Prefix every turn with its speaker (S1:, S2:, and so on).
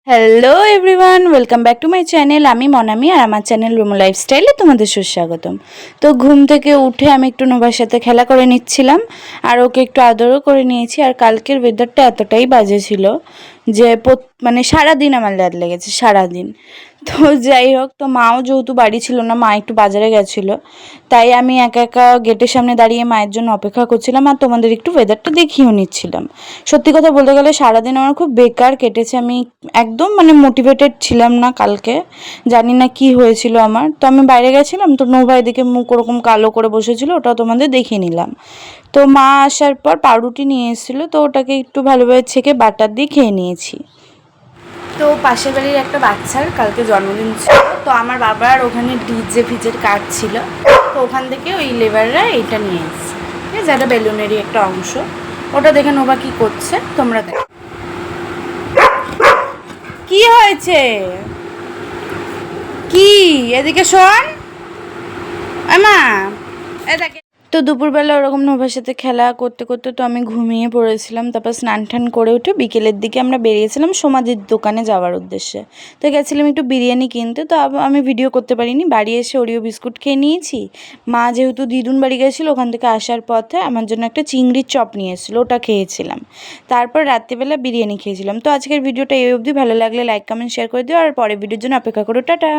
S1: Hello everyone, welcome back to my channel. আমি মনামি আর আমার channel রুমো লাইফস্টাইলে তোমাদের সুস্বাগতম। তো ঘুম থেকে উঠে আমি একটু নোভার সাথে খেলা করে নিচ্ছিলাম আর ওকে একটু আদরও করে নিয়েছি। আর কালকের ওয়েদারটা এতটাই বাজে ছিল যে মানে সারাদিন আমার ল্যাদ লেগেছে সারাদিন। তো যাই হোক, তো মাও যেহেতু বাড়ি ছিল না, মা একটু বাজারে গেছিলো, তাই আমি একা একা গেটের সামনে দাঁড়িয়ে মায়ের জন্য অপেক্ষা করছিলাম আর তোমাদের একটু ওয়েদারটা দেখিয়েও নিচ্ছিলাম। সত্যি কথা বলতে গেলে সারাদিন আমার খুব বেকার কেটেছে। আমি একদম মোটিভেটেড ছিলাম না কালকে, জানি না কি হয়েছিল আমার। তো আমি বাইরে গেছিলাম, তো নোভা এদিকে মুখ ওরকম কালো করে বসেছিল, ওটাও তোমাদের দেখিয়ে নিলাম। তো মা আসার পর পাউরুটি নিয়ে এসেছিলো, তো ওটাকে একটু ভালোভাবে ছেঁকে বাটার দিয়ে খেয়ে নিয়েছি। তো পাশের বাড়ির একটা বাচ্চার কালকে জন্মদিন ছিল, তো আমার বাবার ওখানে ডিজে ফিজের কার্ড ছিল, তো ওখান থেকে ওই লেবাররা এইটা নিয়ে এসেছে, ঠিক আছে, একটা বেলুনেরই একটা অংশ। ওটা দেখে নোভা কী করছে তোমরা দেখো। কি হয়েছে? কি এদিকে শোন আমা, এদিকে। তো দুপুরবেলা ওরকম নোভার সাথে খেলা করতে করতে তো আমি ঘুমিয়ে পড়েছিলাম। তারপর স্নান টান করে উঠে বিকেলের দিকে আমরা বেরিয়েছিলাম সমাধির দোকানে যাওয়ার উদ্দেশ্যে। তো গেছিলাম একটু বিরিয়ানি কিনতে, তো আমি ভিডিও করতে পারিনি। বাড়ি এসে ওরিও বিস্কুট খেয়ে নিয়েছি। মা যেহেতু দিদুন বাড়ি গেছিলো, ওখান থেকে আসার পথে আমার জন্য একটা চিংড়ির চপ নিয়ে এসেছিলো, ওটা খেয়েছিলাম। তারপর রাত্রিবেলা বিরিয়ানি খেয়েছিলাম। তো আজকের ভিডিওটা এই অবধি। ভালো লাগলে লাইক কমেন্ট শেয়ার করে দিও আর পরের ভিডিওর জন্য অপেক্ষা করো। টাটা।